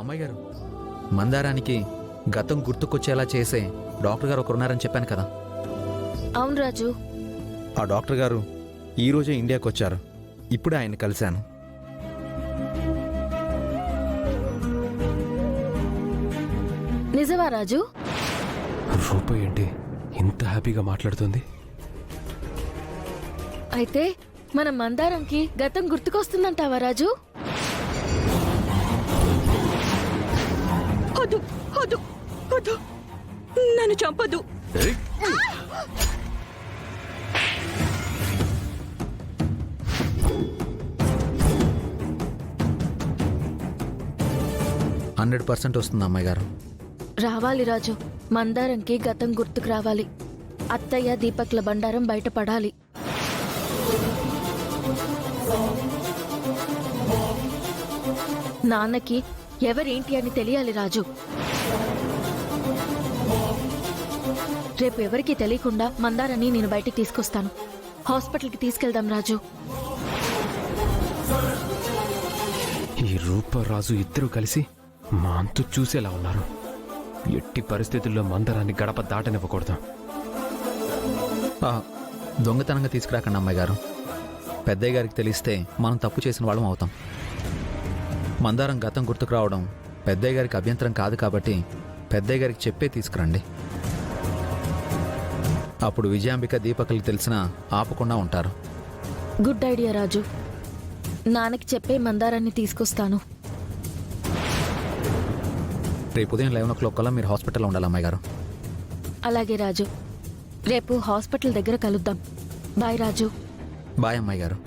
అమ్మాయి గారు, మందారానికి గతం గుర్తుకొచ్చేలా చేసే డాక్టర్ గారు ఒకరున్నారని చెప్పాను కదా. అవును రాజు. ఆ డాక్టర్ గారు ఈరోజే ఇండియాకి వచ్చారు. ఇప్పుడే ఆయన కలిశాను. నిజమా రాజు? రూప ఏంటి ఇంత హ్యాపీగా మాట్లాడుతుంది? అయితే మన మందారంకి గతం గుర్తుకొస్తుందంటావా రాజు? వద్దు వద్దు వద్దు, నన్ను చంపొద్దు. ఏయ్! 100% వస్తుంది అమ్మాయి గారు. రావాలి రాజు. మందారంకి గతం గుర్తుకు రావాలి. అత్తయ్య దీపక్ల బండారం బయటపడాలి. నాన్నకి ఎవరేంటి అని తెలియాలి రాజు. రేపు ఎవరికి తెలియకుండా మందారాన్ని నేను బయటికి తీసుకొస్తాను. హాస్పిటల్కి తీసుకెళ్దాం రాజు. ఈ రూప రాజు ఇద్దరూ కలిసి మా అంతు చూసేలా ఉన్నారు. ఎట్టి పరిస్థితుల్లో మందరాన్ని గడప దాటనివ్వకూడదు. దొంగతనంగా తీసుకురాకండి అమ్మాయి గారు. పెద్దయ్య గారికి తెలిస్తే మనం తప్పు చేసిన వాళ్ళం అవుతాం. మందారం గతం గుర్తుకు రావడం పెద్దయ్య గారికి అభ్యంతరం కాదు కాబట్టి పెద్దయ్య గారికి చెప్పే తీసుకురండి. అప్పుడు విజయాంబిక దీపకులకు తెలిసినా ఆపకుండా ఉంటారు. గుడ్ ఐడియా రాజు. నాన్నకి చెప్పే మందారాన్ని తీసుకొస్తాను. రేపు ఉదయం 11 o'clock కల్లా మీరు హాస్పిటల్లో ఉండాలి అమ్మాయి గారు. అలాగే రాజు. రేపు హాస్పిటల్ దగ్గర కలుద్దాం. బాయ్ రాజు. బాయ్ అమ్మాయి గారు.